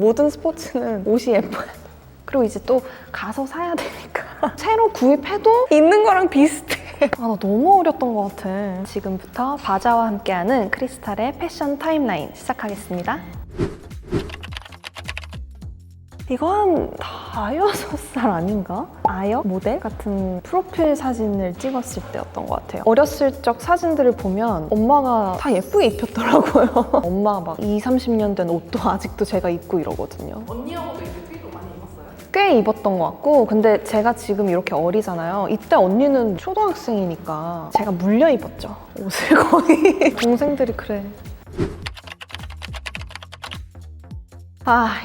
모든 스포츠는 옷이 예뻐요. 그리고 이제 또 가서 사야 되니까 새로 구입해도 있는 거랑 비슷해. 나 너무 어렸던 것 같아. 지금부터 바자와 함께하는 크리스탈의 패션 타임라인 시작하겠습니다. 이거 한 5-6살 아닌가? 아역 모델 같은 프로필 사진을 찍었을 때였던 것 같아요. 어렸을 적 사진들을 보면 엄마가 다 예쁘게 입혔더라고요. 엄마가 막 20-30년 된 옷도 아직도 제가 입고 이러거든요. 언니하고도 이제 트위도 많이 입었어요? 꽤 입었던 것 같고, 근데 제가 지금 이렇게 어리잖아요. 이때 언니는 초등학생이니까 제가 물려 입었죠, 옷을 거의. 동생들이 그래.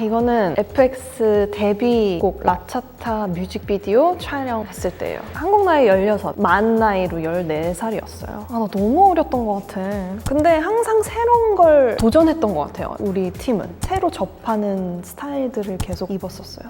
이거는 FX 데뷔곡 라차타 뮤직비디오 촬영했을 때예요. 한국 나이 16, 만 나이로 14살이었어요. 나 너무 어렸던 것 같아. 근데 항상 새로운 걸 도전했던 것 같아요. 우리 팀은 새로 접하는 스타일들을 계속 입었었어요.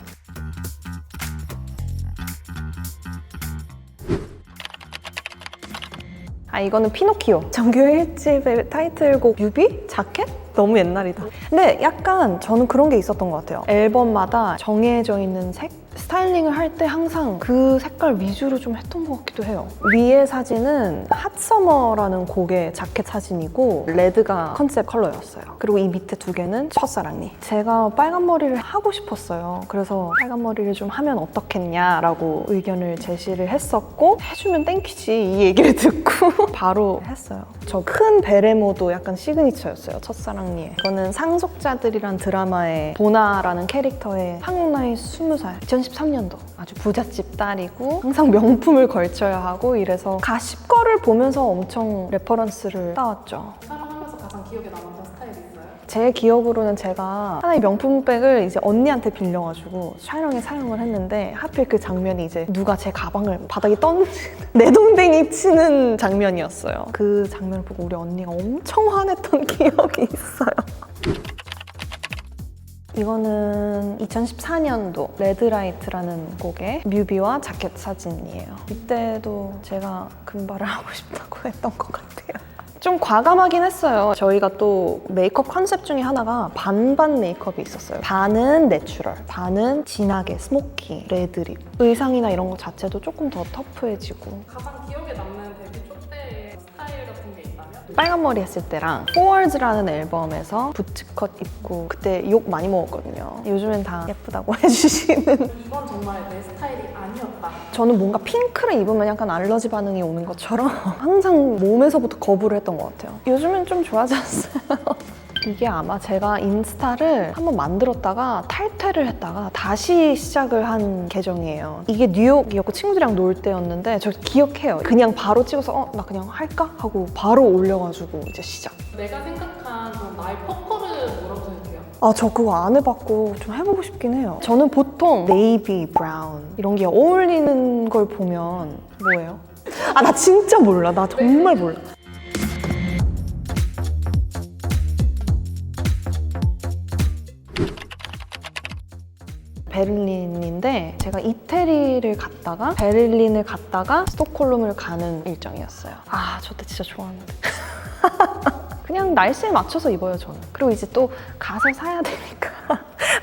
이거는 피노키오. 정규 1집의 타이틀곡 뮤비? 자켓? 너무 옛날이다. 근데 약간 저는 그런 게 있었던 것 같아요. 앨범마다 정해져 있는 색? 스타일링을 할 때 항상 그 색깔 위주로 좀 했던 것 같기도 해요. 위에 사진은 핫서머라는 곡의 자켓 사진이고 레드가 컨셉 컬러였어요. 그리고 이 밑에 두 개는 첫사랑니. 제가 빨간 머리를 하고 싶었어요. 그래서 빨간 머리를 좀 하면 어떻겠냐라고 의견을 제시를 했었고, 해주면 땡큐지 이 얘기를 듣고 바로 했어요. 저 큰 베레모도 약간 시그니처였어요, 첫사랑니에. 이거는 상속자들이란 드라마의 보나라는 캐릭터의 한국 나이 20살, 2013년도 아주 부잣집 딸이고 항상 명품을 걸쳐야 하고 이래서 가십 거를 보면서 엄청 레퍼런스를 따왔죠. 촬영하면서 가장 기억에 남았던 스타일이 있어요? 제 기억으로는 제가 하나의 명품백을 이제 언니한테 빌려가지고 촬영에 사용을 했는데, 하필 그 장면이 이제 누가 제 가방을 바닥에 던지는 내동댕이 치는 장면이었어요. 그 장면을 보고 우리 언니가 엄청 화냈던 기억이 있어요. 이거는 2014년도 레드라이트라는 곡의 뮤비와 자켓 사진이에요. 이때도 제가 금발을 하고 싶다고 했던 것 같아요. 좀 과감하긴 했어요. 저희가 또 메이크업 컨셉 중에 하나가 반반 메이크업이 있었어요. 반은 내추럴, 반은 진하게 스모키, 레드립. 의상이나 이런 거 자체도 조금 더 터프해지고. 가장 기억에 남는 데뷔 초 때의 스타일 같은 게 있다면? 빨간 머리 했을 때랑 Forwards라는 앨범에서 부츠컷 입고 그때 욕 많이 먹었거든요. 요즘엔 다 예쁘다고 해주시는. 이건 정말 내 스타일이 아니었다. 저는 뭔가 핑크를 입으면 약간 알러지 반응이 오는 것처럼 항상 몸에서부터 거부를 했던 것 같아요. 요즘엔 좀 좋아졌어요. 이게 아마 제가 인스타를 한번 만들었다가 탈퇴를 했다가 다시 시작을 한 계정이에요. 이게 뉴욕이었고 친구들이랑 놀 때였는데 저 기억해요. 그냥 바로 찍어서 나 그냥 할까? 하고 바로 올려가지고 이제 시작. 내가 생각한 좀 나의 퍼플은 뭐라고 생각해요? 저 그거 안 해봤고 좀 해보고 싶긴 해요. 저는 보통 네이비, 브라운 이런 게 어울리는 걸 보면 뭐예요? 나 진짜 몰라. 나 정말 몰라. 베를린인데 제가 이태리를 갔다가 베를린을 갔다가 스톡홀름을 가는 일정이었어요. 저 때 진짜 좋았는데. 그냥 날씨에 맞춰서 입어요, 저는. 그리고 이제 또 가서 사야 되니까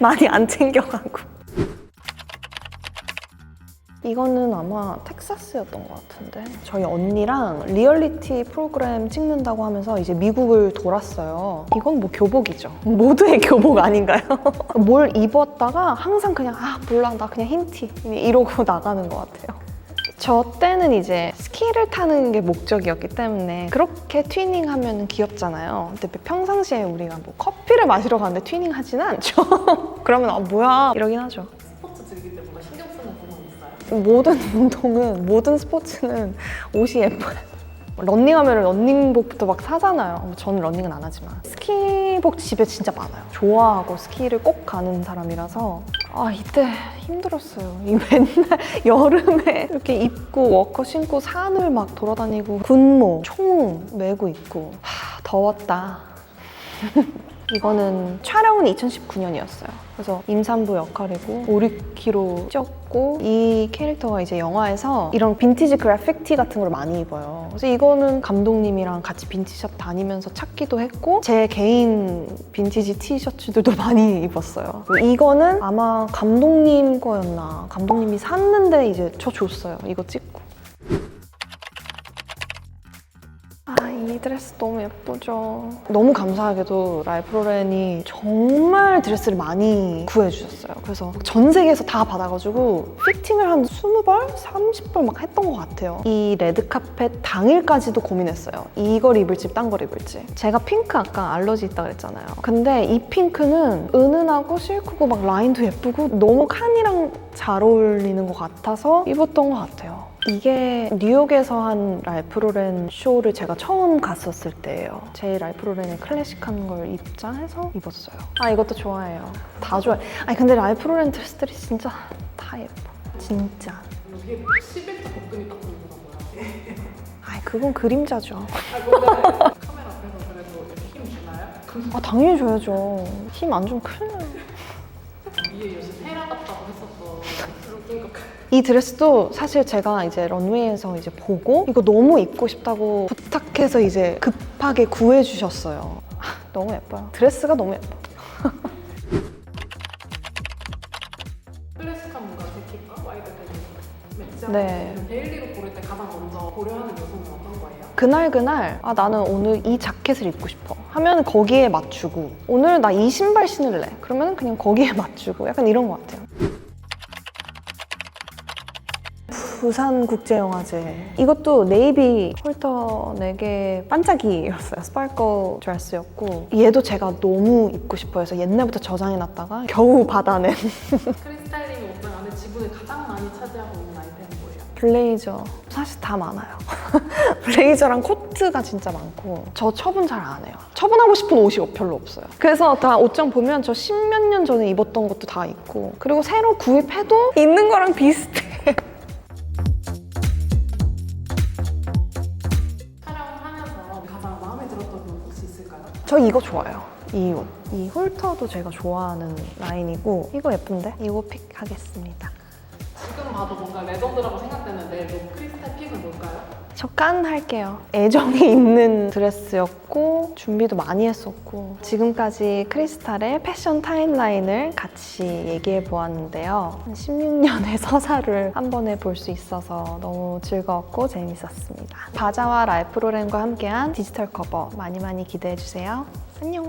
많이 안 챙겨가고. 이거는 아마 텍사스였던 것 같은데, 저희 언니랑 리얼리티 프로그램 찍는다고 하면서 이제 미국을 돌았어요. 이건 뭐 교복이죠. 모두의 교복 아닌가요? 뭘 입었다가 항상 그냥 몰라, 나 그냥 흰 티 이러고 나가는 것 같아요. 저 때는 이제 스키를 타는 게 목적이었기 때문에 그렇게 튜닝하면 귀엽잖아요. 근데 평상시에 우리가 뭐 커피를 마시러 가는데 튜닝 하지는 않죠. 그러면 뭐야 이러긴 하죠. 스포츠 즐길 때 뭔가 신경 쓰는 부분이 있어요? 모든 운동은, 모든 스포츠는 옷이 예뻐요. 런닝하면 런닝복부터 막 사잖아요. 저는 런닝은 안 하지만. 스키복 집에 진짜 많아요. 좋아하고 스키를 꼭 가는 사람이라서 이때 힘들었어요. 이 맨날 여름에 이렇게 입고 워커 신고 산을 막 돌아다니고 군모, 총 메고 있고 더웠다. 이거는 촬영은 2019년이었어요. 그래서 임산부 역할이고 5, 6kg 쪘고 이 캐릭터가 이제 영화에서 이런 빈티지 그래픽 티 같은 걸 많이 입어요. 그래서 이거는 감독님이랑 같이 빈티지샵 다니면서 찾기도 했고 제 개인 빈티지 티셔츠들도 많이 입었어요. 이거는 아마 감독님 거였나? 감독님이 샀는데 이제 저 줬어요. 이거 찍고. 이 드레스 너무 예쁘죠? 너무 감사하게도 랄프 로렌이 정말 드레스를 많이 구해주셨어요. 그래서 전 세계에서 다 받아가지고 피팅을 한 20벌? 30벌 막 했던 것 같아요. 이 레드카펫 당일까지도 고민했어요. 이걸 입을지 딴 걸 입을지. 제가 핑크 아까 알러지 있다고 그랬잖아요. 근데 이 핑크는 은은하고 실크고 막 라인도 예쁘고 너무 칸이랑 잘 어울리는 것 같아서 입었던 것 같아요. 이게 뉴욕에서 한 랄프 로렌 쇼를 제가 처음 갔었을 때예요. 제 랄프 로렌의 클래식한 걸 입자 해서 입었어요. 이것도 좋아해요. 다 좋아해. 근데 랄프 로렌 드레스들이 진짜 다 예뻐. 진짜. 이게 11자 복근이 딱 보이는 거야. 그건 그림자죠. 근데 카메라 앞에서 그래도 이렇게 힘 주나요? 당연히 줘야죠. 힘 안 주면 큰일 나요. 위에 요새 테라 같다고 했었던 그런 생각. 이 드레스도 사실 제가 이제 런웨이에서 이제 보고 이거 너무 입고 싶다고 부탁해서 이제 급하게 구해주셨어요. 너무 예뻐요. 드레스가 너무 예뻐. 클래식한 뭔가 재킷과 와이드 데님 매치하고 네. 데일리로 고를 때 가장 먼저 고려하는 요소는 어떤 거예요? 그날 나는 오늘 이 자켓을 입고 싶어 하면 거기에 맞추고 오늘 나 이 신발 신을래 그러면 그냥 거기에 맞추고 약간 이런 것 같아요. 부산국제영화제 이것도 네이비 홀터 4개 반짝이였어요. 스파클 드레스였고 얘도 제가 너무 입고 싶어 해서 옛날부터 저장해놨다가 겨우 받아낸 크리스탈링 옷장 안에 지분을 가장 많이 차지하고 있는 아이템은 뭐예요? 블레이저. 사실 다 많아요. 블레이저랑 코트가 진짜 많고 저 처분 잘 안 해요. 처분하고 싶은 옷이 별로 없어요. 그래서 다 옷장 보면 저 10몇 년 전에 입었던 것도 다 있고 그리고 새로 구입해도 있는 거랑 비슷해. 촬영하면서 가장 마음에 들었던 옷 혹시 있을까요? 저 이거 좋아요. 이 옷. 이 홀터도 제가 좋아하는 라인이고 이거 예쁜데? 이거 픽하겠습니다. 지금 봐도 뭔가 레전드라고 생각되는데 크리스탈 픽은 뭘까요? 저 깐 할게요. 애정이 있는 드레스였고 준비도 많이 했었고 지금까지 크리스탈의 패션 타임라인을 같이 얘기해 보았는데요. 16년의 서사를 한 번에 볼 수 있어서 너무 즐거웠고 재밌었습니다. 바자와 랄프 로렌과 함께한 디지털 커버 많이 기대해 주세요. 안녕!